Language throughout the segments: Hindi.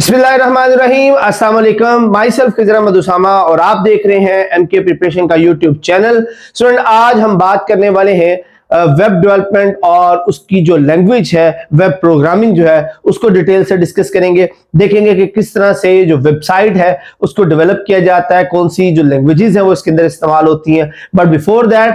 बिस्मिल्लाहिर्रहमानिर्रहीम, अस्सलाम वालेकुम। माई सेल्फ खिजरा मधुसामा और आप देख रहे हैं एमके प्रिपरेशन का यूट्यूब चैनल। स्टूडेंट, आज हम बात करने वाले हैं वेब डेवलपमेंट और उसकी जो लैंग्वेज है, वेब प्रोग्रामिंग जो है, उसको डिटेल से डिस्कस करेंगे। देखेंगे कि किस तरह से जो वेबसाइट है उसको डेवलप किया जाता है, कौन सी जो लैंग्वेजेस हैं वो इसके अंदर इस्तेमाल होती हैं। बट बिफोर दैट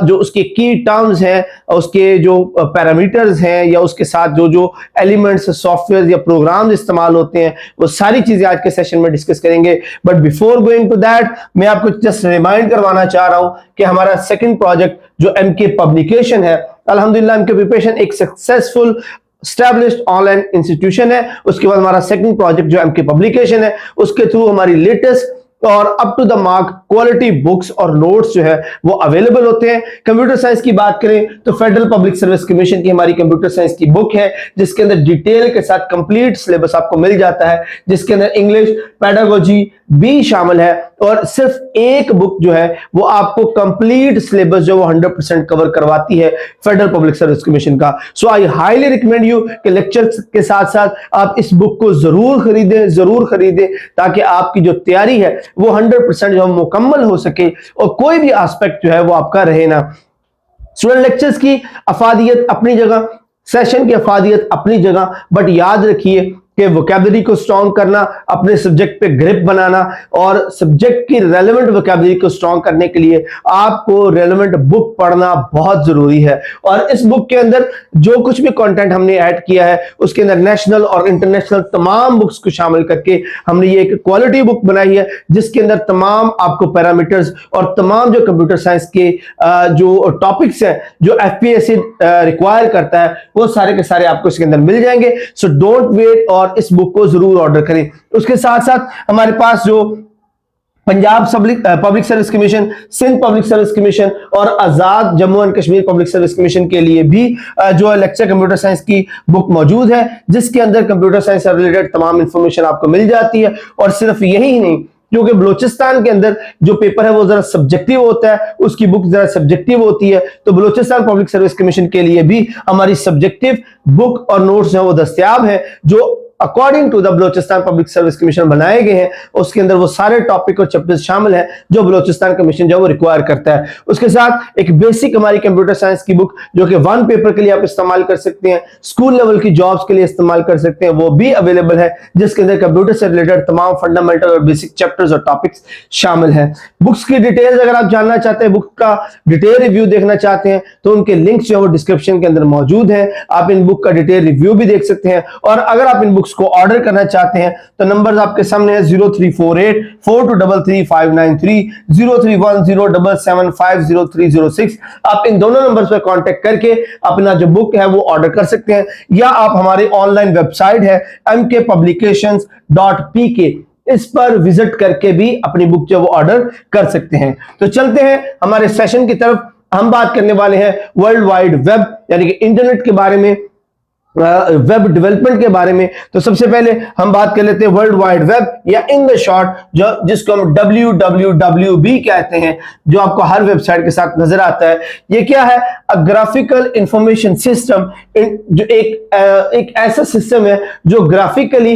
जो उसके की टर्म्स हैं, उसके जो पैरामीटर्स हैं या उसके साथ जो जो एलिमेंट्स सॉफ्टवेयर या प्रोग्राम्स इस्तेमाल होते हैं, वो सारी चीजें आज के सेशन में डिस्कस करेंगे। But before going to that, मैं आपको जस्ट रिमाइंड करवाना चाह रहा हूं कि हमारा सेकंड प्रोजेक्ट जो एमके पब्लिकेशन है, अल्हम्दुलिल्लाह एमके प्रिपरेशन एक सक्सेसफुल स्टैब्लिश्ड ऑनलाइन इंस्टीट्यूशन है। उसके बाद हमारा सेकंड प्रोजेक्ट जो एमके पब्लिकेशन है, उसके थ्रू हमारी लेटेस्ट और up to the mark quality books और नोट्स जो है वो अवेलेबल होते हैं। कंप्यूटर साइंस की बात करें तो फेडरल पब्लिक सर्विस कमीशन की हमारी कंप्यूटर साइंस की बुक है, जिसके अंदर डिटेल के साथ कंप्लीट सिलेबस आपको मिल जाता है, जिसके अंदर इंग्लिश पेडागोजी भी शामिल है। और सिर्फ एक बुक जो है वो आपको कंप्लीट सिलेबस जो वो 100% कवर करवाती है फेडरल पब्लिक सर्विस कमीशन का। सो आई हाईली रिकमेंड यू कि लेक्चर के साथ साथ आप इस बुक को जरूर खरीदें ताकि आपकी जो तैयारी है वो 100% जो मुकम्मल हो सके और कोई भी एस्पेक्ट जो है वो आपका रहे ना। स्टूडेंट, लेक्चर्स की अफादियत अपनी जगह, सेशन की अफादियत अपनी जगह, बट याद रखिए कि वोकैबुलरी को स्ट्रॉन्ग करना, अपने सब्जेक्ट पे ग्रिप बनाना और सब्जेक्ट की रेलेवेंट वोकैबुलरी को स्ट्रॉन्ग करने के लिए आपको रेलेवेंट बुक पढ़ना बहुत जरूरी है। और इस बुक के अंदर जो कुछ भी कंटेंट हमने ऐड किया है, उसके अंदर नेशनल और इंटरनेशनल तमाम बुक्स को शामिल करके हमने ये एक क्वालिटी बुक बनाई है, जिसके अंदर तमाम आपको पैरामीटर्स और तमाम जो कंप्यूटर साइंस के जो टॉपिक्स हैं जो एफपीएससी रिक्वायर करता है, वो सारे के सारे आपको इसके अंदर मिल जाएंगे। सो डोंट वेट और इस बुक को जरूर ऑर्डर करें। उसके साथ साथ हमारे पास जो Punjab public service commission, Sindh public service commission और Azad Jammu and Kashmir public service commission के लिए भी जो लेक्चर कंप्यूटर साइंस की बुक मौजूद है, जिसके अंदर कंप्यूटर साइंस से रिलेटेड तमाम इंफॉर्मेशन आपको मिल जाती है। और सिर्फ यही नहीं, क्योंकि बलूचिस्तान के अंदर जो पेपर है वो जरा सब्जेक्टिव होता है, उसकी बुक जरा सब्जेक्टिव होती है, तो बलूचिस्तान पब्लिक सर्विस कमीशन के लिए भी हमारी सब्जेक्टिव बुक और नोट्स जो वो दस्तयाब है, जो according to the Balochistan public service commission बनाए गए हैं। उसके अंदर वो सारे टॉपिक और चैप्टर्स शामिल हैं जो बलूचिस्तान कमीशन जो वो रिक्वायर करता है। उसके साथ एक बेसिक हमारी कंप्यूटर साइंस की बुक जो कि वन पेपर के लिए आप इस्तेमाल कर सकते हैं, स्कूल लेवल की जॉब्स के लिए इस्तेमाल कर सकते हैं, वो भी अवेलेबल है, जिसके अंदर कंप्यूटर से रिलेटेड तमाम फंडामेंटल और बेसिक चैप्टर्स और टॉपिक्स शामिल हैं। बुक्स की डिटेल्स अगर आप जानना चाहते हैं, बुक का डिटेल रिव्यू देखना चाहते हैं, तो उनके लिंक्स जो है वो डिस्क्रिप्शन के अंदर मौजूद है। आप इन बुक का डिटेल रिव्यू भी देख सकते हैं। और अगर आप इन बुक्स को ऑर्डर करना चाहते हैं तो नंबर्स आपके सामने है 0348423359, 031077503006। आप इन दोनों नंबर्स पर कांटेक्ट करके अपना जो बुक है वो ऑर्डर कर सकते हैं, या आप हमारी ऑनलाइन वेबसाइट है mkpublications.pk, इस पर विजिट करके भी अपनी बुक जो वो ऑर्डर कर सकते हैं। तो चलते हैं हमारे सेशन की तरफ। हम बात करने वाले हैं वर्ल्ड वाइड वेब यानी कि इंटरनेट के बारे में, वेब डेवलपमेंट के बारे में। तो सबसे पहले हम बात कर लेते हैं वर्ल्ड वाइड वेब, या इन द शॉर्ट जो जिसको हम WWW भी कहते हैं, जो आपको हर वेबसाइट के साथ नजर आता है। ये क्या है? अ ग्राफिकल इंफॉर्मेशन सिस्टम, जो एक ऐसा सिस्टम है जो ग्राफिकली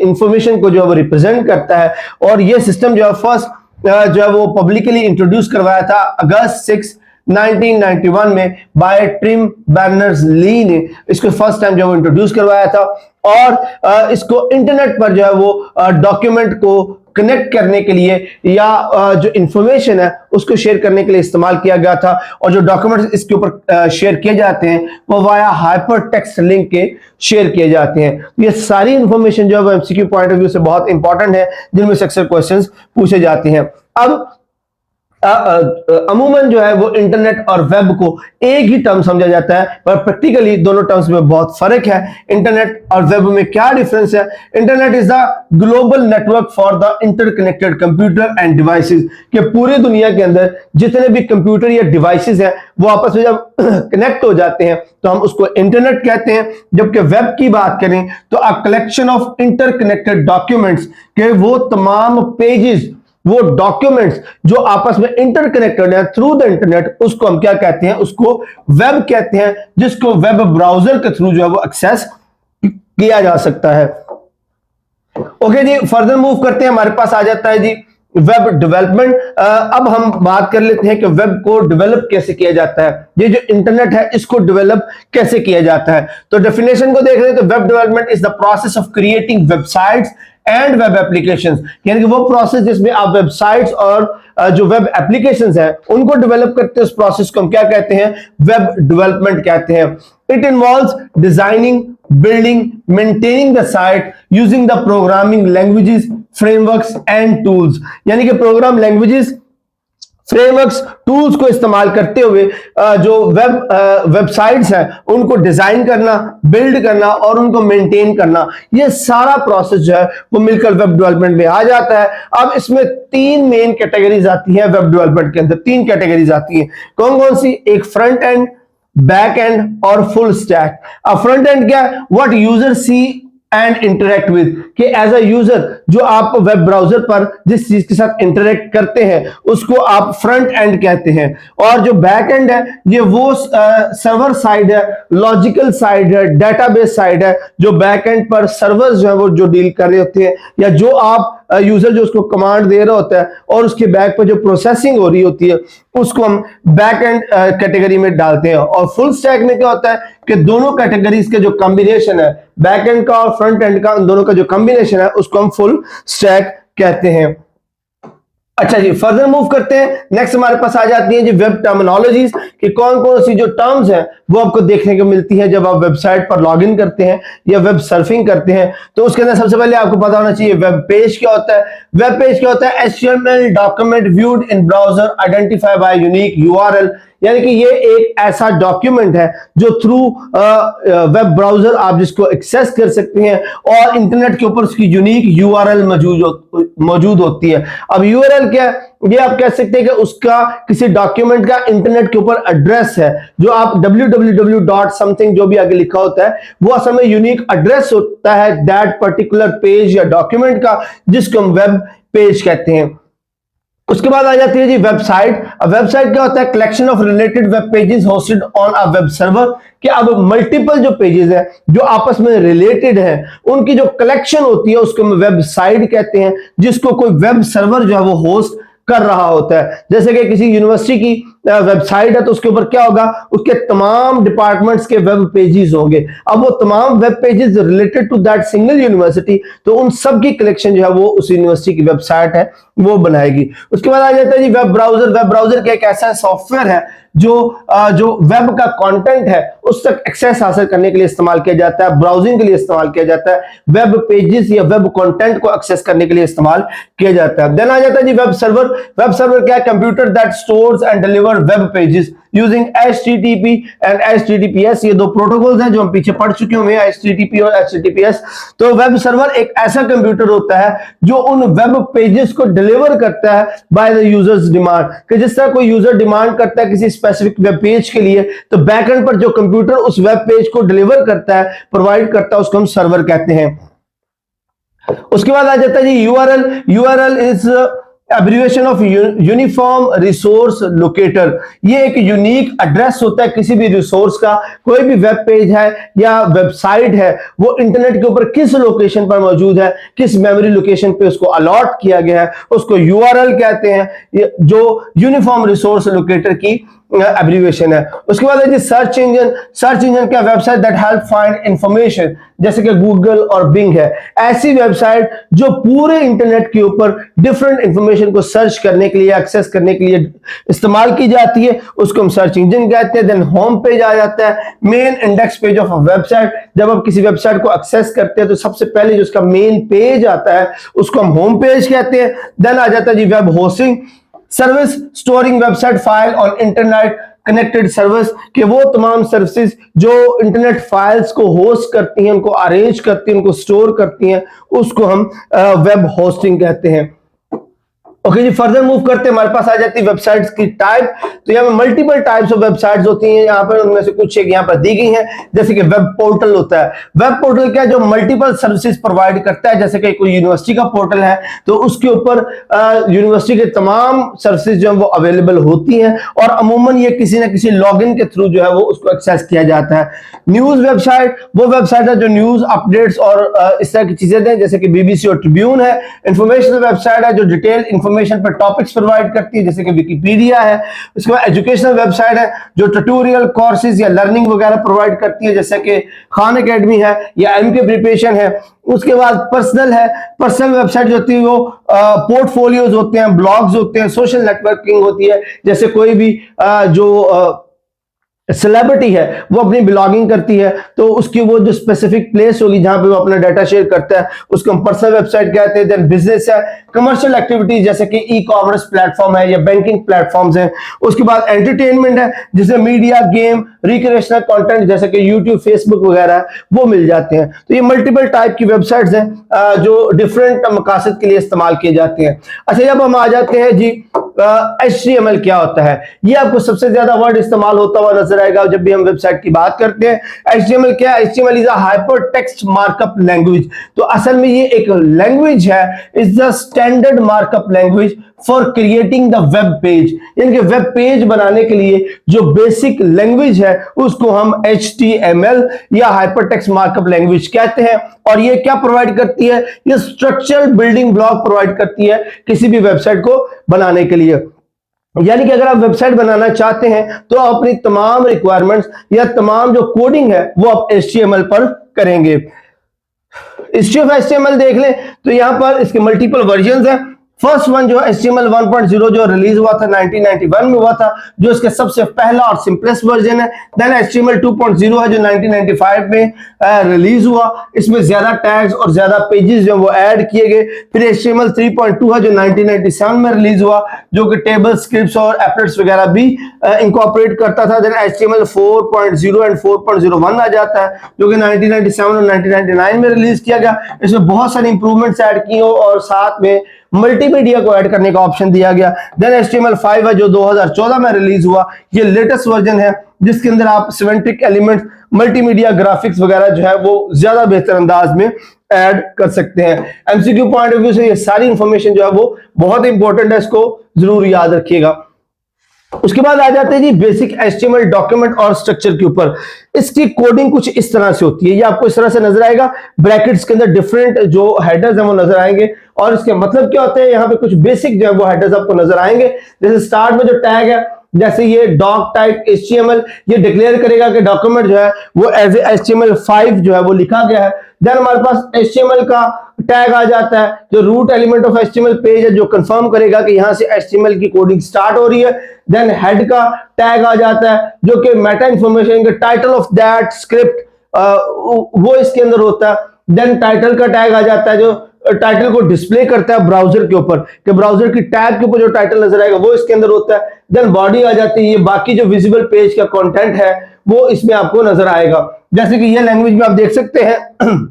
इंफॉर्मेशन को जो है वो रिप्रेजेंट करता है। और ये सिस्टम जो है फर्स्ट जो है वो पब्लिकली इंट्रोड्यूस करवाया था अगस्त 6 1991 में बाय टिम बर्नर्स-ली ने इसको फर्स्ट टाइम जो वो इंट्रोड्यूस करवाया था। और इसको इंटरनेट पर जो है वो डॉक्यूमेंट को कनेक्ट करने के लिए या जो इंफॉर्मेशन है उसको शेयर करने के लिए इस्तेमाल किया गया था। और जो डॉक्यूमेंट्स इसके ऊपर शेयर किए जाते हैं वो वाया हाइपर टेक्स्ट लिंक के शेयर किए जाते हैं। ये सारी इंफॉर्मेशन जो है वो एमसीक्यू पॉइंट ऑफ व्यू से बहुत इंपॉर्टेंट है, जिनमें से अक्सर क्वेश्चंस पूछे जाते हैं। अब अमूमन जो है वो इंटरनेट और वेब को एक ही टर्म समझा जाता है, पर प्रैक्टिकली दोनों टर्म्स में बहुत फर्क है। इंटरनेट और वेब में क्या डिफरेंस है? Internet is the global network for the interconnected computer end devices, कि पूरी दुनिया के अंदर जितने भी कंप्यूटर या डिवाइसेस हैं वो आपस में जब कनेक्ट हो जाते हैं तो हम उसको इंटरनेट कहते हैं। जबकि वेब की बात करें तो a collection of interconnected documents, के वो तमाम पेजेस, वो डॉक्यूमेंट्स जो आपस में इंटरकनेक्टेड है थ्रू द इंटरनेट, उसको हम क्या कहते हैं? उसको वेब कहते हैं, जिसको वेब ब्राउजर के थ्रू जो है वो एक्सेस किया जा सकता है। ओके जी, फर्दर मूव करते हैं। हमारे पास आ जाता है जी वेब डेवलपमेंट। अब हम बात कर लेते हैं कि वेब को डेवलप कैसे किया जाता है, ये जो इंटरनेट है इसको डेवलप कैसे किया जाता है। तो डेफिनेशन को देख रहे हैं तो web development is the process of creating websites and web applications, यानी कि वो प्रोसेस जिसमें आप वेबसाइट्स और जो वेब एप्लीकेशंस है उनको डेवलप करते हैं, उस प्रोसेस को हम क्या कहते हैं, वेब डेवलपमेंट कहते हैं। It involves designing, building, maintaining the site using the programming languages, frameworks and tools, यानी कि प्रोग्राम लैंग्वेजेस, फ्रेमवर्क्स, टूल्स को इस्तेमाल करते हुए जो वेबसाइट्स हैं उनको डिजाइन करना, बिल्ड करना और उनको मेंटेन करना, ये सारा प्रोसेस जो है वो मिलकर वेब डेवलपमेंट में आ जाता है। अब इसमें तीन मेन कैटेगरीज आती हैं वेब डेवलपमेंट के अंदर, तीन कैटेगरीज आती हैं। कौन कौन सी? एक फ्रंट एंड, बैक एंड और फुल स्टैक। अब फ्रंट एंड क्या है? What user see and interact with, कि एज अ यूजर जो आप वेब ब्राउजर पर जिस चीज के साथ इंटरेक्ट करते हैं उसको आप फ्रंट एंड कहते हैं। और जो बैक एंड है ये वो सर्वर साइड है, लॉजिकल साइड है, डेटाबेस साइड है, जो बैक एंड पर सर्वर्स जो है वो जो डील कर रहे होते हैं, या जो आप यूजर जो उसको कमांड दे रहा होता है और उसके बैक पर जो प्रोसेसिंग हो रही होती है उसको हम बैक एंड कैटेगरी में डालते हैं। और फुल स्टैक में क्या होता है कि दोनों कैटेगरीज के जो कॉम्बिनेशन है, बैक एंड का और फ्रंट एंड का, उन दोनों का जो कॉम्बिनेशन है उसको हम फुल स्टैक कहते हैं। अच्छा जी, फर्दर मूव करते हैं। नेक्स्ट हमारे पास आ जाती है जी वेब टर्मिनोलॉजीज, कि कौन कौन सी जो टर्म्स हैं वो आपको देखने को मिलती है जब आप वेबसाइट पर लॉगिन करते हैं या वेब सर्फिंग करते हैं। तो उसके अंदर सबसे पहले आपको पता होना चाहिए वेब पेज क्या होता है। वेब पेज क्या होता है? HTML document viewed in browser identify bye unique URL, यानी कि ये एक ऐसा डॉक्यूमेंट है जो थ्रू वेब ब्राउजर आप जिसको एक्सेस कर सकते हैं और इंटरनेट के ऊपर उसकी यूनिक URL मौजूद होती है। अब URL क्या है? ये आप कह सकते हैं कि उसका किसी डॉक्यूमेंट का इंटरनेट के ऊपर एड्रेस है, जो आप www.something जो भी आगे लिखा होता है वो असल में यूनिक एड्रेस होता है दैट पर्टिकुलर पेज या डॉक्यूमेंट का, जिसको हम वेब पेज कहते हैं। उसके बाद आ जाती है जी वेबसाइट। अब वेबसाइट क्या होता है? Collection of related web pages hosted on a web server, कि अब मल्टीपल जो पेजेस हैं जो आपस में रिलेटेड हैं उनकी जो कलेक्शन होती है उसको हम वेबसाइट कहते हैं, जिसको कोई वेब सर्वर जो है वो होस्ट कर रहा होता है। जैसे कि किसी यूनिवर्सिटी की वेबसाइट है तो उसके ऊपर क्या होगा? उसके तमाम डिपार्टमेंट्स के वेब पेजेस होंगे। अब वो तमाम web pages related to that single university, तो उन सब की कलेक्शन जो है वो उस यूनिवर्सिटी की वेबसाइट है वो बनाएगी। उसके बाद आ जाता है जी वेब ब्राउजर। वेब ब्राउजर क्या एक ऐसा सॉफ्टवेयर है जो वेब का कंटेंट है उस तक एक्सेस हासिल करने के लिए इस्तेमाल किया जाता है, ब्राउजिंग के लिए इस्तेमाल किया जाता है, वेब पेजेस या वेब कंटेंट को एक्सेस करने के लिए इस्तेमाल किया जाता है। देन आ जाता है जी वेब सर्वर। वेब सर्वर क्या है? Computer that stores and deliver web pages using HTTP and HTTPS, ये दो प्रोटोकॉल्स हैं जो हम पीछे पढ़ चुके होंगे, HTTP और HTTPS। तो वेब सर्वर एक ऐसा कंप्यूटर होता है जो उन वेब पेजेस को डिलीवर करता है बाय द यूजर्स डिमांड, कि जिस तरह कोई यूजर डिमांड करता है किसी स्पेसिफिक वेब पेज के लिए, तो बैकएंड पर जो कंप्यूटर उस वेब पेज को डिलीवर करता है, प्रोवाइड करता है, उसको हम सर्वर कहते हैं। उसके बाद आ जाता है जी URL। URL is abbreviation of uniform resource locator, ये एक यूनिक एड्रेस होता है किसी भी रिसोर्स का। कोई भी वेब पेज है या वेबसाइट है वो इंटरनेट के ऊपर किस लोकेशन पर मौजूद है, किस मेमोरी लोकेशन पे उसको अलॉट किया गया है, उसको URL कहते हैं, जो यूनिफॉर्म रिसोर्स लोकेटर की एब्रिविएशन है। उसके बाद है जी सर्च इंजन। सर्च इंजन क्या? Website that help find information, जैसे कि गूगल और बिंग है, ऐसी वेबसाइट जो पूरे इंटरनेट के ऊपर डिफरेंट इंफॉर्मेशन को सर्च करने के लिए, एक्सेस करने के लिए इस्तेमाल की जाती है, उसको हम सर्च इंजन कहते हैं। देन होम पेज आ जाता है, main index page of a website. जब आप किसी वेबसाइट को एक्सेस करते हैं तो सबसे पहले जो उसका मेन पेज आता है उसको हम होम पेज कहते हैं। देन आ जाता है जी web hosting service, storing website file और इंटरनेट कनेक्टेड सर्विस, के वो तमाम सर्विसेज जो इंटरनेट फाइल्स को होस्ट करती हैं, उनको अरेंज करती हैं, उनको स्टोर करती हैं, उसको हम वेब होस्टिंग कहते हैं। ओके जी, फर्दर मूव करते हमारे पास आ जाती है वेबसाइट्स की टाइप। तो यहाँ पे मल्टीपल टाइप्स ऑफ वेबसाइट्स होती हैं, यहाँ पर उनमें से कुछ एक यहाँ पर दी गई हैं। जैसे कि वेब पोर्टल होता है। वेब पोर्टल क्या है, जो मल्टीपल सर्विसेज प्रोवाइड करता है। जैसे कि कोई यूनिवर्सिटी का पोर्टल है तो उसके ऊपर यूनिवर्सिटी के तमाम सर्विसेज जो है वो अवेलेबल होती हैं और अमूमन ये किसी ना किसी लॉगिन के थ्रू जो है वो उसको एक्सेस किया जाता है। न्यूज वेबसाइट वो वेबसाइट है जो न्यूज अपडेट्स और इस तरह की चीजें दें, जैसे कि बीबीसी और ट्रिब्यून है। इंफॉर्मेशनल वेबसाइट है जो डिटेल इंफॉर्मेशन पर टॉपिक्स प्रोवाइड करती है, जैसे कि विकिपीडिया है। उसके बाद एजुकेशनल वेबसाइट है जो ट्यूटोरियल कोर्सेज या लर्निंग वगैरह प्रोवाइड करती है, जैसे कि खान एकेडमी है या एमके प्रिपरेशन है। उसके बाद पर्सनल है। पर्सनल वेबसाइट जो होती है वो पोर्टफोलियोज होते हैं, ब्लॉग्स होते हैं, सोशल नेटवर्किंग होती है। जैसे कोई भी जो सेलिब्रिटी है वो अपनी ब्लॉगिंग करती है तो उसकी वो जो स्पेसिफिक प्लेस होगी जहां पे वो अपना डाटा शेयर करता है उसको हम पर्सनल वेबसाइट कहते हैं। देन बिजनेस है, कमर्शियल एक्टिविटीज जैसे कि ई कॉमर्स प्लेटफॉर्म है या बैंकिंग प्लेटफॉर्म्स हैं। उसके बाद एंटरटेनमेंट है जिसमें मीडिया, गेम, रिक्रिएशनल कंटेंट जैसे कि यूट्यूब, फेसबुक वगैरह वो मिल जाते हैं। तो ये मल्टीपल टाइप की वेबसाइट्स हैं जो डिफरेंट मकासद के लिए इस्तेमाल किए जाते हैं। अच्छा, जब हम आ जाते हैं जी HTML क्या होता है, ये आपको सबसे ज्यादा वर्ड इस्तेमाल होता हुआ नजर आएगा जब भी हम वेबसाइट की बात करते हैं। HTML क्या है? HTML is a hyper text markup language. तो असल में ये एक लैंग्वेज है, is the standard markup language for creating the web page. यानी कि वेब पेज बनाने के लिए जो बेसिक लैंग्वेज है उसको हम HTML या हाइपर टेक्स्ट मार्कअप लैंग्वेज कहते हैं। और ये क्या प्रोवाइड करती है? ये स्ट्रक्चरल बिल्डिंग ब्लॉक प्रोवाइड करती है किसी भी वेबसाइट को बनाने के लिए। यानी कि अगर आप वेबसाइट बनाना चाहते हैं तो आप अपनी तमाम रिक्वायरमेंट्स या तमाम जो कोडिंग है वो आप HTML पर करेंगे। हिस्ट्री ऑफ HTML देख लें तो यहां पर इसके मल्टीपल वर्जन्स हैं। फर्स्ट वन जो HTML 1.0 जो रिलीज हुआ था 1991 में हुआ था, जो इसके सबसे पहला और सिंपलेस्ट वर्जन है। देन HTML 2.0 है जो 1995 में रिलीज हुआ। इसमें ज्यादा टैग्स और ज्यादा पेजेस जो वो ऐड किए गए। फिर HTML 3.2 है जो 1997 में रिलीज हुआ, जो कि टेबल, स्क्रिप्ट्स और एप्लेट्स वगैरह भी इंकॉर्पोरेट करता था। देन HTML 4.0 एंड 4.01 आ जाता है जो कि 1997 और 1999 में रिलीज किया गया। इसमें बहुत सारी इंप्रूवमेंट्स ऐड की और साथ में मल्टीमीडिया को ऐड करने का ऑप्शन दिया गया। देन HTML 5 है जो 2014 में रिलीज हुआ। ये लेटेस्ट वर्जन है जिसके अंदर आप सिमेंट्रिक एलिमेंट्स, मल्टीमीडिया ग्राफिक्स वगैरह जो है वो ज्यादा बेहतर अंदाज में ऐड कर सकते हैं। MCQ पॉइंट ऑफ व्यू से ये सारी इंफॉर्मेशन जो है वो बहुत इंपॉर्टेंट है, इसको जरूर याद रखिएगा। उसके बाद आ जाते हैं जी बेसिक HTML डॉक्यूमेंट और स्ट्रक्चर के ऊपर। इसकी कोडिंग कुछ इस तरह से होती है, ये आपको इस तरह से नजर आएगा। ब्रैकेट्स के अंदर डिफरेंट जो हेडर्स हैं वो नजर आएंगे और इसके मतलब क्या होते हैं, यहाँ पे कुछ बेसिक जो है वो हेडर्स आपको नजर आएंगे। जैसे स्टार्ट में जो टैग है, जैसे ये डॉक टाइप HTML, ये डिक्लेयर करेगा कि डॉक्यूमेंट जो है वो एज HTML 5 जो है वो लिखा गया है। देन हमारे पास HTML का टैग आ जाता है जो root element of HTML page है, जो कंफर्म करेगा कि यहां से HTML की कोडिंग स्टार्ट हो रही है। देन हेड का टैग आ जाता है जो कि मेटा इंफॉर्मेशन के टाइटल ऑफ दैट स्क्रिप्ट वो इसके अंदर होता है। देन टाइटल का टैग आ जाता है जो टाइटल को डिस्प्ले करता है ब्राउजर के ऊपर, कि ब्राउजर की टैब के ऊपर जो टाइटल नजर आएगा वो इसके अंदर होता है। देन बॉडी आ जाती है, ये बाकी जो विजिबल पेज का कंटेंट है वो इसमें आपको नजर आएगा। जैसे कि ये लैंग्वेज में आप देख सकते हैं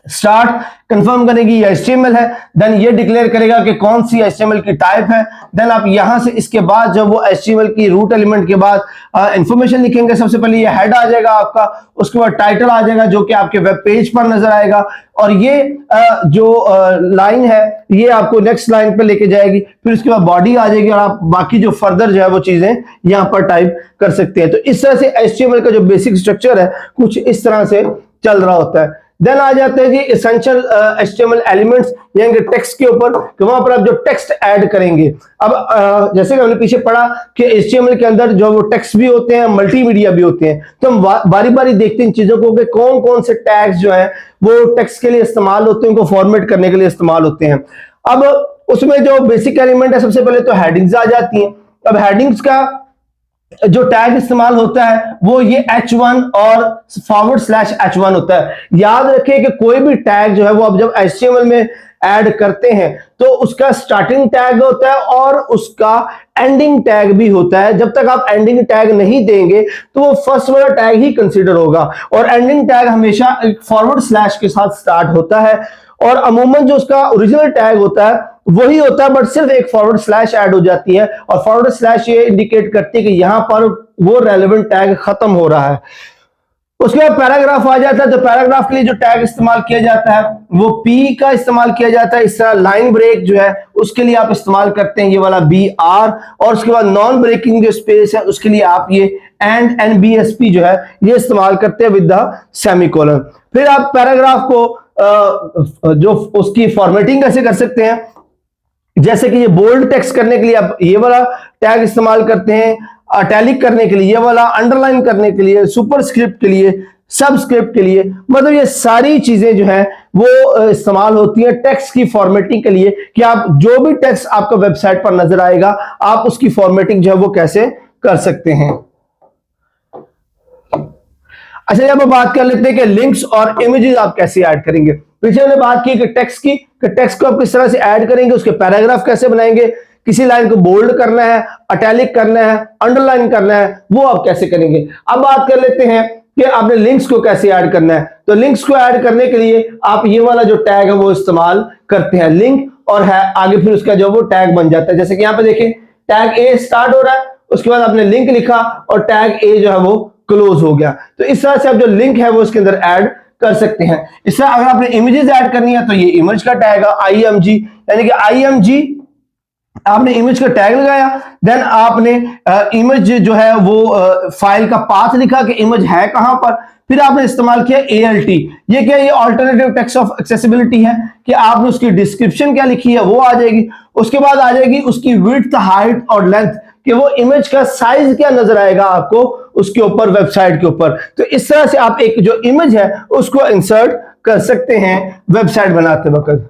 स्टार्ट कंफर्म करेगी ये HTML है। देन ये डिक्लेयर करेगा कि कौन सी HTML की टाइप है। देन आप यहां से इसके बाद जब वो HTML की रूट एलिमेंट के बाद इंफॉर्मेशन लिखेंगे, सबसे पहले ये हेड आ जाएगा आपका, उसके बाद टाइटल आ जाएगा जो कि आपके वेब पेज पर नजर आएगा और ये जो लाइन है ये आपको नेक्स्ट लाइन पे लेके जाएगी। फिर उसके बाद बॉडी आ जाएगी और आप बाकी जो फर्दर जो है वो चीजें यहां पर टाइप कर सकते हैं। तो इस तरह से HTML का जो बेसिक स्ट्रक्चर है कुछ इस तरह से चल रहा होता है। देन आ जाते हैं जी एसेंशियल HTML एलिमेंट्स, यानी कि टेक्स्ट के ऊपर, कि वहां पर आप जो टेक्स्ट ऐड करेंगे। अब जैसे कि हमने पीछे पढ़ा कि HTML के अंदर जो वो टेक्स्ट भी होते हैं, मल्टीमीडिया भी होते हैं, तो हम बारी बारी देखते हैं इन चीजों को कि कौन कौन से टैग्स जो है वो टेक्स्ट के लिए इस्तेमाल होते हैं, उनको फॉर्मेट करने के लिए इस्तेमाल होते हैं। अब उसमें जो बेसिक एलिमेंट है, सबसे पहले तो हेडिंग्स आ जाती हैं। अब हेडिंग्स का जो टैग इस्तेमाल होता है वो ये H1 और /H1 होता है। याद रखें कि कोई भी टैग जो है वो अब जब HTML में ऐड करते हैं तो उसका स्टार्टिंग टैग होता है और उसका एंडिंग टैग भी होता है। जब तक आप एंडिंग टैग नहीं देंगे तो वो फर्स्ट वाला टैग ही कंसीडर होगा, और एंडिंग टैग हमेशा एक फॉरवर्ड स्लैश के साथ स्टार्ट होता है, और अमूमन जो उसका ओरिजिनल टैग होता है वही होता है, बट सिर्फ एक फॉरवर्ड स्लैश ऐड हो जाती है, और फॉरवर्ड स्लैश ये इंडिकेट करती है कि यहां पर वो रेलेवेंट टैग खत्म हो रहा है। उसके बाद पैराग्राफ आ जाता है, तो पैराग्राफ के लिए जो टैग इस्तेमाल किया जाता है वो पी का इस्तेमाल किया जाता है। इस तरह लाइन ब्रेक जो है उसके लिए आप इस्तेमाल करते हैं ये वाला बी आर, और उसके बाद नॉन ब्रेकिंग जो स्पेस है उसके लिए आप ये एंड NBSP जो है ये इस्तेमाल करते हैं विद द सेमीकोलन। फिर आप पैराग्राफ को जो उसकी फॉर्मेटिंग कैसे कर सकते हैं, जैसे कि ये बोल्ड टेक्स्ट करने के लिए आप ये वाला टैग इस्तेमाल करते हैं, अटैलिक करने के लिए ये वाला, अंडरलाइन करने के लिए, सुपरस्क्रिप्ट के लिए, सबस्क्रिप्ट के लिए, मतलब ये सारी चीजें जो है वो इस्तेमाल होती हैं टेक्स्ट की फॉर्मेटिंग के लिए, कि आप जो भी टेक्स्ट आपका वेबसाइट पर नजर आएगा आप उसकी फॉर्मेटिंग जो है वो कैसे कर सकते हैं। अच्छा, जब हम बात कर लेते हैं कि लिंक्स और इमेजेस आप कैसे ऐड करेंगे। पीछे हमने बात की कि टेक्स्ट की, कि टेक्स्ट को आप किस तरह से ऐड करेंगे, उसके पैराग्राफ कैसे बनाएंगे, किसी लाइन को बोल्ड करना है, अटैलिक करना है, अंडरलाइन करना है, वो आप कैसे करेंगे। अब बात कर लेते हैं कि आपने लिंक्स को कैसे ऐड करना है। तो लिंक्स को ऐड करने के लिए आप ये वाला जो टैग है वो इस्तेमाल करते हैं, लिंक, और है आगे फिर उसका जो वो टैग बन जाता है। जैसे कि यहाँ पे देखें टैग ए स्टार्ट हो रहा है, उसके बाद आपने लिंक लिखा और टैग ए जो है वो क्लोज हो गया। तो इस तरह से आप जो लिंक है वो इसके अंदर ऐड कर सकते हैं। इस तरह अगर आपने इमेजेस ऐड करनी है तो ये इमेज का टैग है IMG, यानी कि IMG आपने इमेज का टैग लगाया, देन आपने इमेज जो है वो फाइल का पाथ लिखा कि इमेज है कहां पर, फिर आपने इस्तेमाल किया ALT। ये क्या, ये अल्टरनेटिव टेक्स्ट ऑफ एक्सेसिबिलिटी है, कि आपने उसकी डिस्क्रिप्शन क्या लिखी है वो आ जाएगी। उसके बाद आ जाएगी उसकी विड्थ, हाइट और लेंथ, कि वो इमेज का साइज क्या नजर आएगा आपको उसके ऊपर, वेबसाइट के ऊपर। तो इस तरह से आप एक जो इमेज है उसको इंसर्ट कर सकते हैं वेबसाइट बनाते वक्त।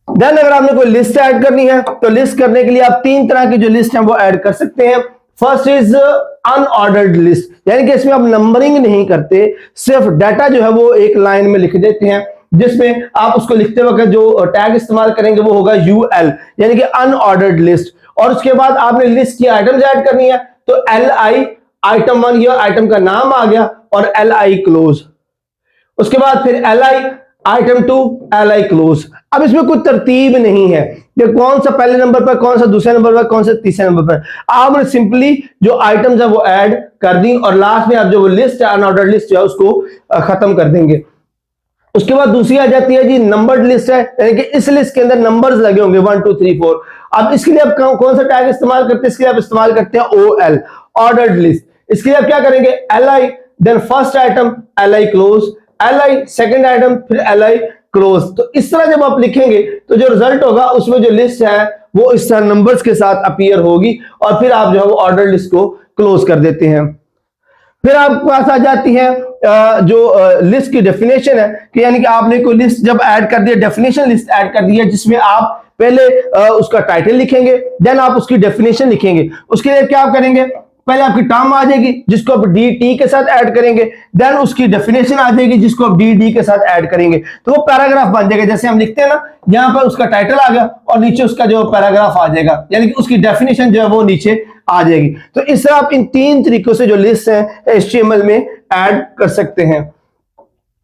देन अगर आपने कोई लिस्ट ऐड करनी है तो लिस्ट करने के लिए आप तीन तरह की जो लिस्ट है वो ऐड कर सकते हैं। फर्स्ट इज अनऑर्डर्ड लिस्ट, यानी कि इसमें आप नंबरिंग नहीं करते, सिर्फ डाटा जो है वो एक लाइन में लिख देते हैं, जिसमें आप उसको लिखते वक्त जो टैग इस्तेमाल करेंगे वो होगा UL, यानी कि अनऑर्डर्ड लिस्ट। और उसके बाद आपने लिस्ट की आइटम्स ऐड करनी है तो LI आइटम 1 ये आइटम का नाम आ गया, और LI क्लोज। उसके बाद फिर LI आइटम 2 LI क्लोज। अब इसमें कोई तरतीब नहीं है कि कौन सा पहले नंबर पर, कौन सा दूसरे नंबर पर, कौन सा तीसरे नंबर पर। आपने सिंपली जो आइटम्स है वो ऐड कर दी, और लास्ट में आप जो लिस्ट है अनऑर्डर्ड लिस्ट है उसको खत्म कर देंगे। उसके बाद दूसरी आ जाती है जी नंबर्ड लिस्ट है, यानी कि इस लिस्ट के अंदर नंबर्स लगे होंगे 1 2 3 4। अब इसके लिए आप कौन सा टैग इस्तेमाल करते हैं, इसके लिए आप इस्तेमाल करते हैं OL ऑर्डर्ड लिस्ट। इसके लिए आप क्या करेंगे, LI then first item LI close, LI second item फिर LI क्लोज। तो इस तरह जब आप लिखेंगे तो जो रिजल्ट होगा उसमें जो लिस्ट है वो इस तरह नंबर्स के साथ अपीयर होगी, और फिर आप जो है वो ऑर्डर लिस्ट को क्लोज कर देते हैं। फिर आपके पास आ जाती है जो लिस्ट की डेफिनेशन है, कि यानी कि आपने कोई लिस्ट जब ऐड कर दिया, डेफिनेशन लिस्ट ऐड कर दी है, जिसमें आप पहले उसका टाइटल लिखेंगे, देन आप उसकी डेफिनेशन लिखेंगे। उसके लिए क्या आप करेंगे, पहले आपकी टर्म आ जाएगी जिसको आप DT के साथ ऐड करेंगे, देन उसकी डेफिनेशन आ जाएगी जिसको आप DD के साथ ऐड करेंगे, तो वो पैराग्राफ बन जाएगा। जैसे हम लिखते हैं ना, यहां पर उसका टाइटल आ गया और नीचे उसका जो पैराग्राफ आ जाएगा, यानी कि उसकी डेफिनेशन जो है वो नीचे आ जाएगी। तो इस तरह आप इन तीन तरीकों से जो लिस्ट है HTML में ऐड कर सकते हैं।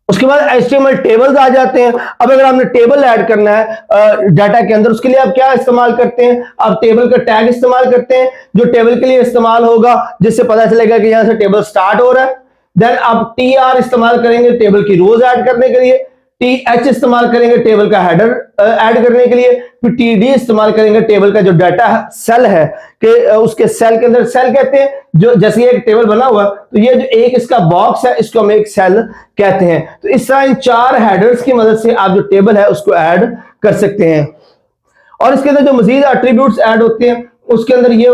उसके बाद HTML टेबल्स आ जाते हैं। अब अगर आपने टेबल ऐड करना है डाटा के अंदर, उसके लिए आप क्या इस्तेमाल करते हैं, आप टेबल का टैग इस्तेमाल करते हैं जो टेबल के लिए इस्तेमाल होगा, जिससे पता चलेगा कि यहां से टेबल स्टार्ट हो रहा है। देन आप TR इस्तेमाल करेंगे टेबल की रोज ऐड करने के लिए, TH इस्तेमाल करेंगे टेबल का हेडर ऐड करने के लिए, फिर TD इस्तेमाल करेंगे टेबल का जो डाटा सेल है, कि उसके सेल के अंदर, सेल कहते हैं जो, जैसे एक टेबल बना हुआ तो ये जो एक इसका बॉक्स है इसको हम एक सेल कहते हैं। तो इस तरह इन चार हेडर्स की मदद से आप जो टेबल है उसको ऐड कर सकते हैं। और इसके अंदर जो मजीद एट्रीब्यूट्स ऐड होते हैं उसके अंदर ये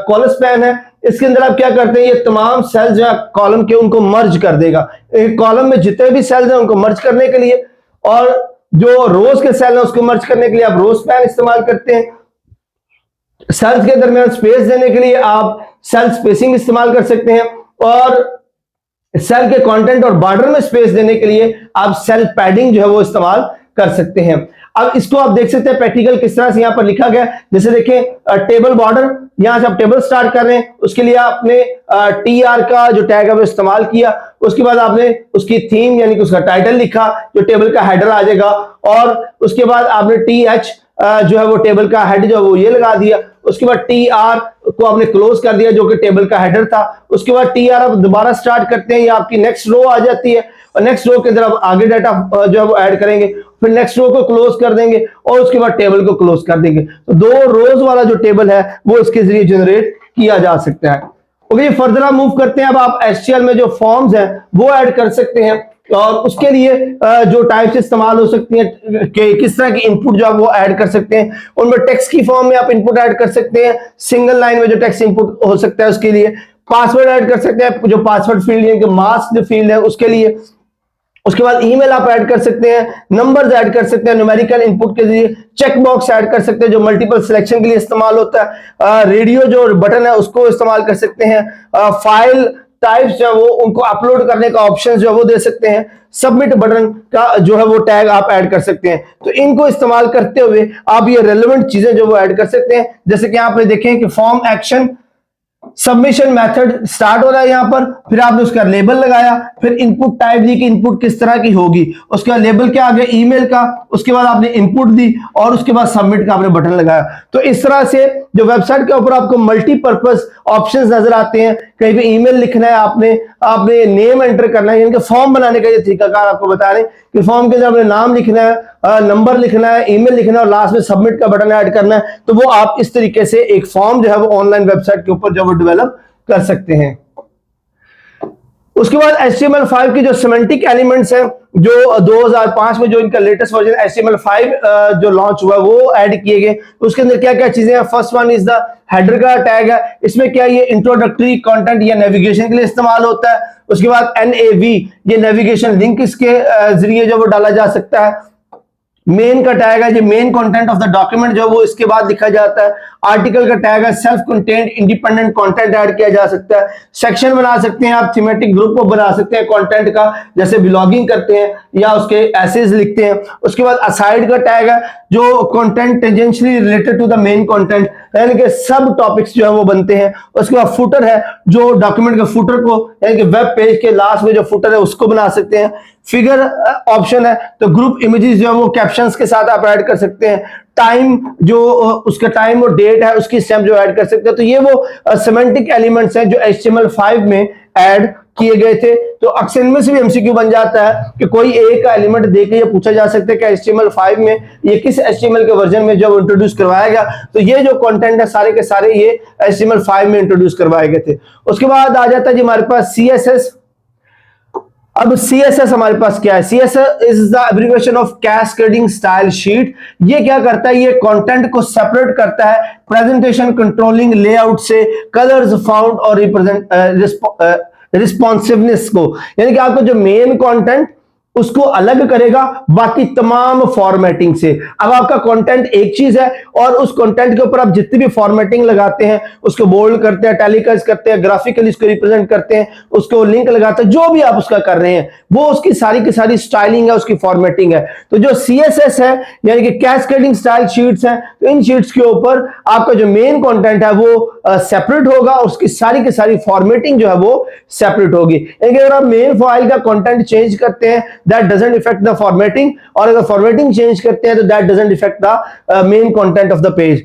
कॉलम स्पैन है, इसके अंदर आप क्या करते हैं, ये तमाम सेल्स जो कॉलम के उनको मर्ज कर देगा। कॉलम में जितने भी सेल्स हैं उनको मर्ज करने के लिए, और जो रोज के सेल है उसको मर्ज करने के लिए आप रोज स्पैन इस्तेमाल करते हैं। सेल्स के दरमियान स्पेस देने के लिए आप सेल स्पेसिंग इस्तेमाल कर सकते हैं, और सेल के कंटेंट और बॉर्डर में स्पेस देने के लिए आप सेल पैडिंग जो है वो इस्तेमाल कर सकते हैं। अब इसको आप देख सकते हैं प्रैक्टिकल किस तरह से यहाँ पर लिखा गया। जैसे देखें टेबल बॉर्डर, यहां से आप टेबल स्टार्ट कर रहे हैं, उसके लिए आपने TR का जो टैग है वो इस्तेमाल किया। उसके बाद आपने उसकी थीम यानी कि उसका टाइटल लिखा जो टेबल का हेडर आ जाएगा, और उसके बाद आपने TH जो है वो टेबल का हेड जो है वो ये लगा दिया। उसके बाद TR को आपने क्लोज कर दिया जो कि टेबल का हेडर था। उसके बाद TR आप दोबारा स्टार्ट करते हैं, ये आपकी नेक्स्ट रो आ जाती है, और नेक्स्ट रो के अंदर आप आगे डाटा जो है वो ऐड करेंगे, फिर नेक्स्ट रो को क्लोज कर देंगे और उसके बाद टेबल को क्लोज कर देंगे। तो 2 रोज वाला जो टेबल है वो इसके जरिए जनरेट किया जा सकता है। ओके, फर्दर आप मूव करते हैं। अब आप HTML में जो फॉर्म्स हैं वो ऐड कर सकते हैं, और उसके लिए जो टाइप्स इस्तेमाल हो सकती हैं कि किस तरह की इनपुट जो आप वो ऐड कर सकते हैं। उनमें टेक्स्ट की फॉर्म में आप इनपुट ऐड कर सकते हैं, सिंगल लाइन में जो टेक्स्ट इनपुट हो सकता है उसके लिए, पासवर्ड ऐड कर सकते हैं, जो पासवर्ड फील्ड है कि मास्क जो फील्ड है उसके लिए। उसके बाद ईमेल आप ऐड कर सकते हैं, नंबर्स ऐड कर सकते हैं न्यूमेरिकल इनपुट के लिए, चेक बॉक्स ऐड कर सकते हैं जो मल्टीपल सिलेक्शन के लिए इस्तेमाल होता है, रेडियो जो बटन है उसको इस्तेमाल कर सकते हैं, फाइल टाइप्स जो है वो उनको अपलोड करने का ऑप्शन जो है वो दे सकते हैं, सबमिट बटन का जो है वो टैग आप ऐड कर सकते हैं। तो इनको इस्तेमाल करते हुए आप ये रेलेवेंट चीजें जो वो ऐड कर सकते हैं। जैसे कि आप देखें कि form action submission method start हो रहा है यहां पर, फिर आपने उसका लेबल लगाया, फिर इनपुट टाइप दी कि इनपुट किस तरह की होगी, उसके बाद लेबल क्या आ गया ईमेल का, उसके बाद आपने इनपुट दी और उसके बाद सबमिट का आपने बटन लगाया। तो इस तरह से जो वेबसाइट के ऊपर आपको मल्टीपर्पज ऑप्शंस नजर आते हैं। कहीं पे ईमेल लिखना है आपने नेम एंटर करना है, यानी कि फॉर्म बनाने का ये तरीकाकार आपको बता रहे हैं कि फॉर्म के अंदर आपने नाम लिखना है, नंबर लिखना है, ईमेल लिखना है और लास्ट में सबमिट का बटन ऐड करना है। तो वो आप इस तरीके से एक फॉर्म जो है वो ऑनलाइन वेबसाइट के ऊपर जो वो डेवलप कर सकते हैं। उसके बाद HTML5 की जो सिमेंटिक एलिमेंट्स हैं जो 2005 में जो इनका लेटेस्ट वर्जन HTML5 जो लॉन्च हुआ वो ऐड किए गए। उसके अंदर क्या क्या चीजें हैं? First one is the header का टैग है, इसमें क्या ये इंट्रोडक्टरी कंटेंट या नेविगेशन के लिए इस्तेमाल होता है। उसके बाद NAV ये नेविगेशन लिंक इसके जरिए जो वो डाला जा सकता है। मेन का टैग है, जो main content of the document जो वो इसके बाद लिखा जाता है। आर्टिकल का टैग है, self content independent content add किया जा सकता है। सेक्शन बना सकते हैं आप, थीमेटिक ग्रुप को बना सकते हैं कंटेंट का, जैसे ब्लॉगिंग करते हैं या उसके एसेज लिखते हैं। उसके बाद असाइड का टैग है जो content tangentially related to the main content, यानी कि सब टॉपिक्स जो है वो बनते हैं। उसके बाद फुटर है जो डॉक्यूमेंट के फुटर को यानी कि वेब पेज के लास्ट में जो फुटर है उसको बना सकते हैं। फिगर ऑप्शन है तो ग्रुप इमेजेस जो है वो कैप्शंस के साथ आप ऐड कर सकते हैं। टाइम जो उसका टाइम और डेट है उसकी स्टैम्प जो ऐड कर सकते हैं। तो ये वो सिमेंटिक एलिमेंट्स हैं जो HTML5 में ऐड किए गए थे। तो अक्सर इनमें से भी MCQ बन जाता है कि कोई एक का एलिमेंट देके ये पूछा जा सकता है कि HTML5 में ये किस HTML के वर्जन में जब इंट्रोड्यूस करवाया गया। तो ये जो कंटेंट है सारे के सारे ये HTML5 में इंट्रोड्यूस करवाए गए थे। उसके बाद आ जाता है जी हमारे पास CSS। अब CSS हमारे पास क्या है? CSS is the abbreviation of cascading style sheet. ये क्या करता है? ये कंटेंट को सेपरेट करता है प्रेजेंटेशन कंट्रोलिंग लेआउट से, कलर्स फाउंड और रिस्पॉन्सिवनेस को, यानी कि आपको जो मेन कंटेंट उसको अलग करेगा बाकी तमाम फॉर्मेटिंग से। अब आपका कंटेंट एक चीज है और उस कंटेंट के ऊपर आप जितनी भी फॉर्मेटिंग लगाते हैं, उसको बोल्ड करते हैं, टैलिकाइज करते हैं, ग्राफिकली इसको रिप्रेजेंट करते हैं, उसको लिंक लगाते हैं, जो भी आप उसका कर रहे हैं वो उसकी सारी की सारी स्टाइलिंग है, उसकी फॉर्मेटिंग है। तो जो CSS है यानी कि कैस्केडिंग स्टाइल शीट्स हैं, तो इन शीट्स के ऊपर आपका जो मेन कंटेंट है वो सेपरेट होगा, उसकी सारी की सारी फॉर्मेटिंग जो है वो सेपरेट होगी। यानी कि अगर आप मेन फाइल का कंटेंट चेंज करते हैं that doesn't affect the formatting, और अगर फॉर्मेटिंग चेंज करते हैं तो that doesn't affect the main content of the page।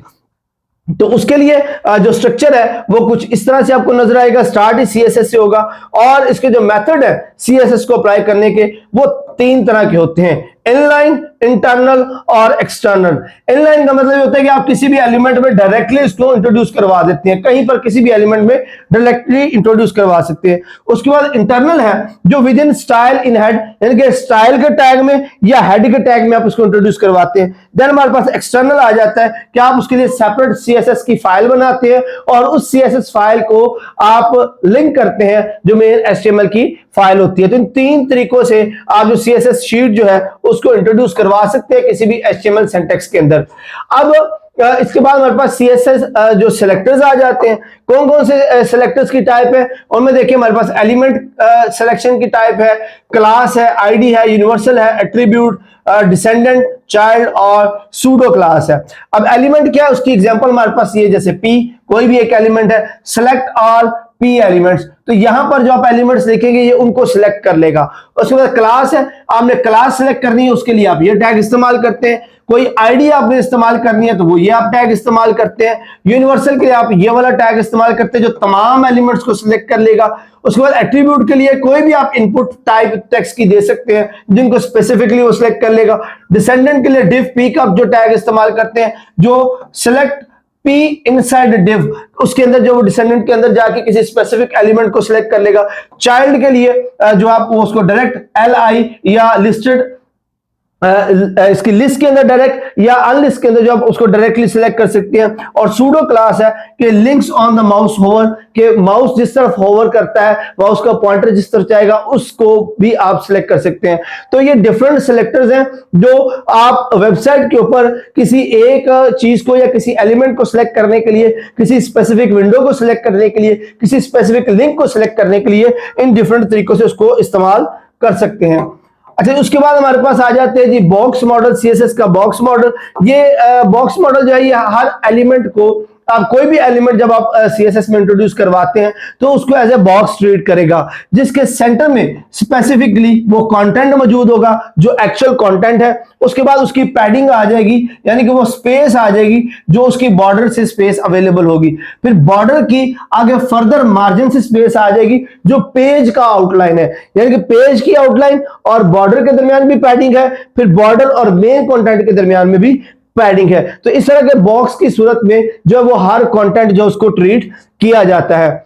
तो उसके लिए जो स्ट्रक्चर है वो कुछ इस तरह से आपको नजर आएगा। स्टार्ट ही CSS से होगा और इसके जो मेथड है CSS को अप्लाई करने के वो 3 तरह के होते हैं, इनलाइन, इंटरनल और एक्सटर्नल। इनलाइन का मतलब होता है कि आप किसी भी एलिमेंट में डायरेक्टली इसको इंट्रोड्यूस करवा देते हैं, कहीं पर किसी भी एलिमेंट में डायरेक्टली इंट्रोड्यूस करवा सकते हैं। उसके बाद इंटरनल है जो with in style in head, यानी कि स्टाइल के टैग में या हेड के टैग में आप उसको इंट्रोड्यूस करवाते हैं। देन हमारे पास एक्सटर्नल आ जाता है कि आप उसके लिए सेपरेट CSS की फाइल बनाते हैं और उस CSS फाइल को आप लिंक करते हैं जो मेन HTML की फाइल होती है। तो इन 3 तरीकों से आप जो CSS शीट जो है उसको इंट्रोड्यूस करवा सकते हैं किसी भी HTML सिंटैक्स के अंदर। अब इसके बाद हमारे पास CSS जो सिलेक्टर्स आ जाते हैं। कौन कौन से सिलेक्टर्स की टाइप है उनमें देखिए हमारे पास एलिमेंट सिलेक्शन की टाइप है, क्लास है, आईडी है, यूनिवर्सल है, एट्रीब्यूट, डिसेंडेंट, चाइल्ड और सूडो क्लास है। अब एलिमेंट क्या है उसकी एग्जांपल हमारे पास ये, जैसे P कोई भी एक एलिमेंट है, सेलेक्ट ऑल P एलिमेंट्स, तो यहां पर जो आप एलिमेंट्स देखेंगे ये उनको सिलेक्ट कर लेगा। उसके बाद क्लास है, आपने क्लास सिलेक्ट करनी है उसके लिए आप ये टैग इस्तेमाल करते हैं। कोई आईडी आपने इस्तेमाल करनी है तो वो ये आप टैग इस्तेमाल करते हैं। यूनिवर्सल के लिए आप ये वाला टैग इस्तेमाल करते हैं जो तमाम एलिमेंट्स को सिलेक्ट कर लेगा। उसके बाद एट्रीब्यूट के लिए कोई भी आप इनपुट टाइप टेक्स्ट की दे सकते हैं जिनको स्पेसिफिकली वो सिलेक्ट कर लेगा। डिसेंडेंट के लिए div p का जो टैग इस्तेमाल करते हैं जो सिलेक्ट P इनसाइड div, उसके अंदर जो वो डिसेंडेंट के अंदर जाके किसी स्पेसिफिक एलिमेंट को सिलेक्ट कर लेगा। चाइल्ड के लिए जो आप वो उसको डायरेक्ट li या लिस्टेड इसकी लिस्ट के अंदर डायरेक्ट या अनलिस्ट के अंदर जो आप उसको डायरेक्टली सिलेक्ट कर सकते हैं। और सूडो क्लास है कि links on the mouse hover, के माउस जिस तरफ होवर करता है माउस का पॉइंटर जिस तरफ जाएगा उसको भी आप सिलेक्ट कर सकते हैं। तो ये डिफरेंट सिलेक्टर्स हैं जो आप वेबसाइट के ऊपर किसी एक चीज को या किसी एलिमेंट को सिलेक्ट करने के लिए, किसी स्पेसिफिक विंडो को सिलेक्ट करने के लिए, किसी स्पेसिफिक लिंक को सिलेक्ट करने के लिए इन डिफरेंट तरीकों से उसको इस्तेमाल कर सकते हैं। अच्छा, उसके बाद हमारे पास आ जाते हैं जी बॉक्स मॉडल, CSS का बॉक्स मॉडल। ये बॉक्स मॉडल जो है ये हर एलिमेंट को, आप कोई भी एलिमेंट जब आप CSS में इंट्रोड्यूस करवाते हैं तो उसको एज ए बॉक्स ट्रीट करेगा जिसके सेंटर में स्पेसिफिकली वो कंटेंट मौजूद होगा जो एक्चुअल कंटेंट है। उसके बाद उसकी पैडिंग आ जाएगी यानी कि वो स्पेस आ जाएगी जो उसकी बॉर्डर से स्पेस अवेलेबल होगी। फिर बॉर्डर की आगे फर्दर मार्जिन से स्पेस आ जाएगी जो पेज का आउटलाइन है, यानी कि पेज की आउटलाइन और बॉर्डर के दरमियान भी पैडिंग है, फिर बॉर्डर और मेन कंटेंट के दरमियान में भी पैडिंग है। तो इस तरह के बॉक्स की सूरत में जो है वो हर कंटेंट जो उसको ट्रीट किया जाता है।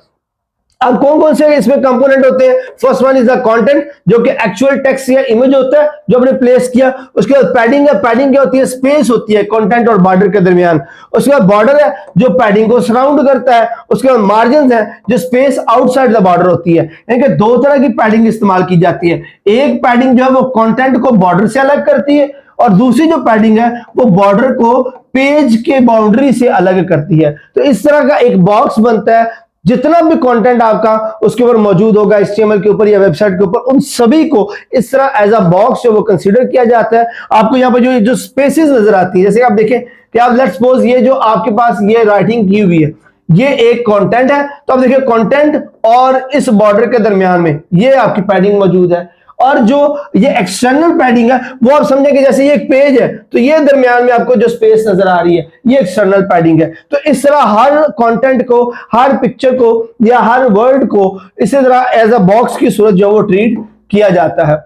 अब कौन कौन से इसमें कंपोनेंट होते हैं? First one is the content जो कि एक्चुअल टेक्स्ट या इमेज होता है जो आपने प्लेस किया। उसके बाद पैडिंग है, पैडिंग क्या होती है? स्पेस होती है कंटेंट और बॉर्डर के दरमियान। उसके बाद बॉर्डर है जो पैडिंग को सराउंड करता है। उसके बाद मार्जिन है जो स्पेस आउटसाइड द बॉर्डर होती है। यानी कि दो तरह की पैडिंग इस्तेमाल की जाती है। एक पैडिंग जो है वो कंटेंट को बॉर्डर से अलग करती है और दूसरी जो पैडिंग है वो बॉर्डर को पेज के बाउंड्री से अलग करती है। तो इस तरह का एक बॉक्स बनता है। जितना भी कंटेंट आपका उसके ऊपर मौजूद होगा HTML के ऊपर या वेबसाइट के ऊपर, उन सभी को इस तरह एज अ बॉक्स जो वो कंसीडर किया जाता है। आपको यहाँ पर जो स्पेसेस नजर आती है, जैसे आप देखें कि आप लेट्स सपोज ये जो आपके पास ये राइटिंग की हुई है ये एक कंटेंट है, तो आप देखिए कंटेंट और इस बॉर्डर के दरमियान में ये आपकी पैडिंग मौजूद है। और जो ये एक्सटर्नल पैडिंग है वो आप समझेंगे जैसे ये एक पेज है तो ये दरमियान में आपको जो स्पेस नजर आ रही है ये एक्सटर्नल पैडिंग है। तो इस तरह हर कंटेंट को, हर पिक्चर को या हर वर्ड को इसी तरह एज अ बॉक्स की सूरत जो वो ट्रीट किया जाता है।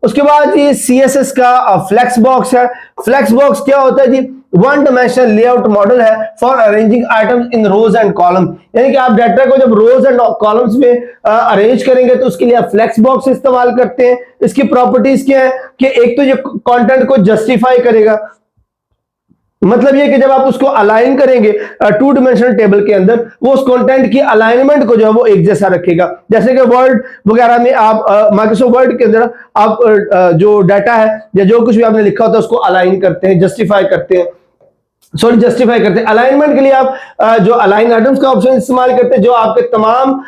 उसके बाद ये CSS का फ्लेक्स बॉक्स है। फ्लेक्स बॉक्स क्या होता है जी? वन डायमेंशनल लेआउट मॉडल है for arranging items in rows and column, यानी कि आप डाटा को जब रोज एंड कॉलम्स में अरेंज करेंगे तो उसके लिए आप फ्लेक्स बॉक्स इस्तेमाल करते हैं। इसकी प्रॉपर्टीज क्या है कि एक तो ये कंटेंट को जस्टिफाई करेगा, मतलब ये कि जब आप उसको अलाइन करेंगे टू डिमेंशनल टेबल के अंदर वो उस कंटेंट की अलाइनमेंट को जो है वो एक जैसा रखेगा। जैसे कि वर्ड वगैरह में आप माइक्रोसॉफ्ट वर्ड के अंदर आप जो डाटा है या जो कुछ भी आपने लिखा होता है उसको अलाइन करते हैं, जस्टिफाई करते हैं, जस्टिफाई करते हैं। अलाइनमेंट के लिए आप जो अलाइन आइटम्स का ऑप्शन इस्तेमाल करते हैं जो आपके तमाम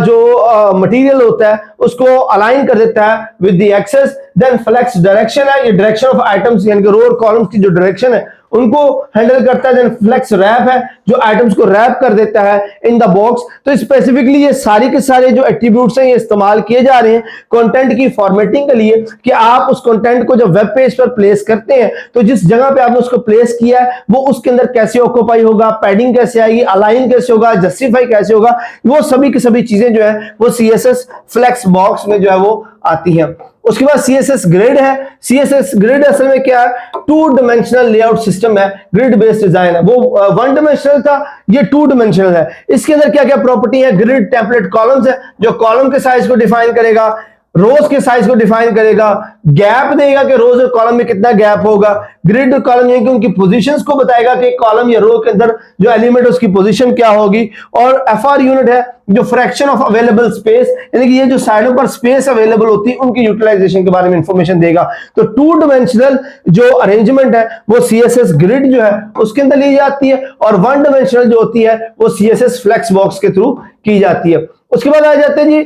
जो मटेरियल होता है उसको अलाइन कर देता है with the axes. Then flex direction है, ये डायरेक्शन ऑफ आइटम्स यानी कि रो और कॉलम्स की जो डायरेक्शन है उनको हैंडल करता है। देन फ्लेक्स रैप है जो आइटम्स को रैप कर देता है इन द बॉक्स। तो स्पेसिफिकली ये सारे के सारे जो एट्रीब्यूट्स हैं ये इस्तेमाल किए जा रहे हैं कंटेंट की फॉर्मेटिंग के लिए कि आप उस कंटेंट को जब वेब पेज पर प्लेस करते हैं तो जिस जगह पे आपने उसको प्लेस किया है वो उसके अंदर कैसे ऑक्यूपाई होगा, पैडिंग कैसे आएगी, अलाइन कैसे होगा, जस्टिफाई कैसे होगा, वो सभी की सभी चीजें जो है वो CSS फ्लेक्स बॉक्स में जो है वो आती हैं। उसके बाद CSS ग्रिड है। CSS ग्रिड असल में क्या है? टू डिमेंशनल लेआउट सिस्टम है, ग्रिड बेस्ड डिजाइन है। वो वन डिमेंशनल था, ये टू डिमेंशनल है। इसके अंदर क्या क्या प्रॉपर्टी है? ग्रिड टेम्पलेट कॉलम्स है जो कॉलम के साइज को डिफाइन करेगा, रोज के साइज को डिफाइन करेगा, गैप देगा कि रोज और कॉलम में कितना गैप होगा, ग्रिड और कॉलम यानी कि उनकी पोजीशंस को बताएगा कि कॉलम या रो के अंदर जो एलिमेंट है उसकी पोजीशन क्या होगी, और एफआर यूनिट है जो फ्रैक्शन ऑफ अवेलेबल स्पेस यानी कि ये जो साइडों पर स्पेस अवेलेबल होती है उनकी यूटिलाइजेशन के बारे में इंफॉर्मेशन देगा। तो टू डायमेंशनल जो अरेंजमेंट है वो सीएसएस ग्रिड जो है उसके अंदर ली जाती है, और वन डायमेंशनल जो होती है वो सीएसएस फ्लेक्स बॉक्स के थ्रू की जाती है। उसके बाद आ जाते हैं जी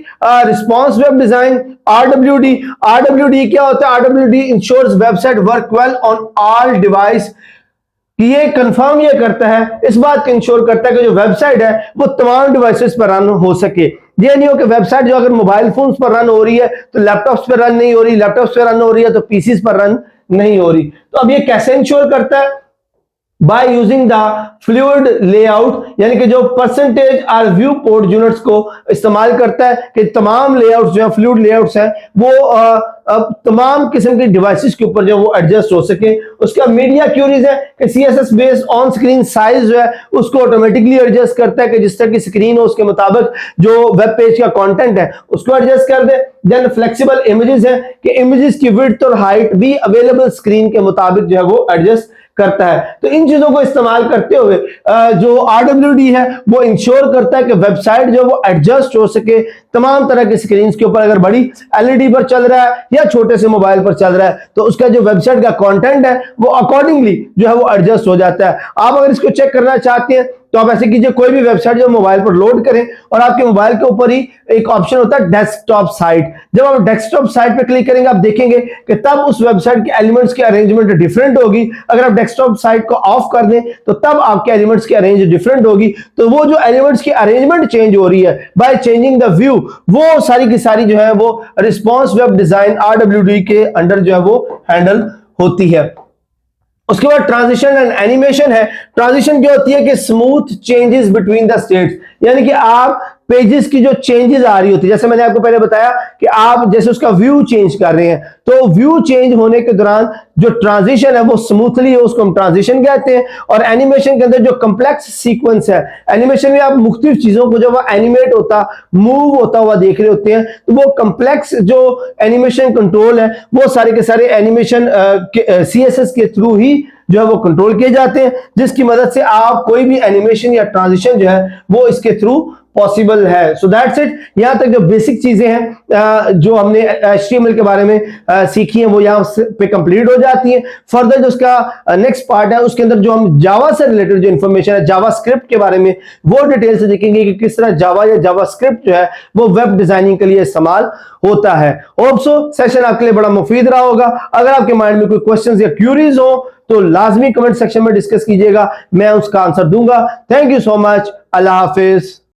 response web design, RWD. RWD क्या होता है? RWD ensures website work well on all device. ये कंफर्म ये करता है, इस बात को इंश्योर करता है कि जो वेबसाइट है वो तमाम डिवाइसेस पर रन हो सके। ये नहीं हो कि वेबसाइट जो अगर मोबाइल फोन्स पर रन हो रही है तो लैपटॉप्स पर रन नहीं हो रही, लैपटॉप्स पर रन हो रही है तो पीसीस पर रन नहीं हो रही। तो अब ये कैसे इंश्योर करता है? By using the fluid layout, यानी कि जो परसेंटेज और व्यू पोर्ट यूनिट्स को इस्तेमाल करता है कि तमाम लेआउट्स जो है फ्लूइड लेआउट्स हैं वो तमाम किस्म के डिवाइसेस के ऊपर जो वो एडजस्ट हो सके। उसका मीडिया क्यूरीज है कि CSS based on screen size जो है उसको ऑटोमेटिकली एडजस्ट करता है कि जिस तरह की स्क्रीन हो उसके मुताबिक जो वेब पेज का कंटेंट है उसको एडजस्ट कर दे। देन फ्लेक्सिबल इमेजेस है कि इमेजेस की विड्थ और हाइट भी अवेलेबल स्क्रीन के मुताबिक जो है वो एडजस्ट करता है। तो इन चीजों को इस्तेमाल करते हुए जो आरडब्ल्यूडी है वो इंश्योर करता है कि वेबसाइट जो वो एडजस्ट हो सके तमाम तरह की स्क्रीन के ऊपर। अगर बड़ी एलईडी पर चल रहा है या छोटे से मोबाइल पर चल रहा है तो उसका जो वेबसाइट का कंटेंट है वो अकॉर्डिंगली जो है वो एडजस्ट हो जाता है। आप अगर इसको चेक करना चाहते हैं तो आप ऐसे कीजिए, कोई भी वेबसाइट जो मोबाइल पर लोड करें और आपके मोबाइल के ऊपर ही एक ऑप्शन होता है डेस्कटॉप साइट। जब आप डेस्कटॉप साइट पे क्लिक करेंगे आप देखेंगे कि तब उस वेबसाइट के एलिमेंट्स की अरेंजमेंट डिफरेंट होगी। अगर आप डेस्कटॉप साइट को ऑफ कर दें तो तब आपके एलिमेंट्स की अरेंज डिफरेंट होगी। तो वो जो एलिमेंट्स की अरेंजमेंट चेंज हो रही है बाय चेंजिंग द व्यू, वो सारी की सारी जो है वो रिस्पांस वेब डिजाइन आरडब्ल्यूडी के अंडर जो है वो हैंडल होती है। उसके बाद ट्रांजिशन एंड एनिमेशन है। ट्रांजिशन क्या होती है कि smooth changes between the states, यानी कि आप पेजेस की जो चेंजेस आ रही होती है, जैसे मैंने आपको पहले बताया कि आप जैसे उसका व्यू चेंज कर रहे हैं तो व्यू चेंज होने के दौरान जो ट्रांजिशन है वो स्मूथली है, उसको हम ट्रांजिशन कहते हैं। और एनिमेशन के अंदर जो कम्प्लेक्स सीक्वेंस है, एनिमेशन में आप मुख्तलिफ चीजों को जब वो एनिमेट होता मूव होता हुआ देख रहे होते हैं तो वो कम्प्लेक्स जो एनिमेशन कंट्रोल है वो सारे के सारे एनिमेशन सीएसएस के थ्रू ही जो है वो कंट्रोल किए जाते हैं, जिसकी मदद से आप कोई भी एनिमेशन या ट्रांजिशन जो है वो इसके थ्रू पॉसिबल है। So that's it. यहां तक जो बेसिक चीजें हैं जो हमने HTML के बारे में सीखी हैं वो यहां पे कंप्लीट हो जाती हैं। फर्दर जो उसका नेक्स्ट पार्ट है उसके अंदर जो हम जावा से रिलेटेड जो इंफॉर्मेशन है जावा स्क्रिप्ट के बारे में वो डिटेल से देखेंगे कि किस तरह जावा या जावा स्क्रिप्ट जो है वो वेब डिजाइनिंग के लिए इस्तेमाल होता है। होप सो सेशन आपके लिए बड़ा मुफीद रहा होगा। अगर आपके माइंड में कोई क्वेश्चंस या क्यूरीज हो तो लाजमी कमेंट सेक्शन में डिस्कस कीजिएगा, मैं उसका आंसर दूंगा। Thank you so much. Allah Hafiz.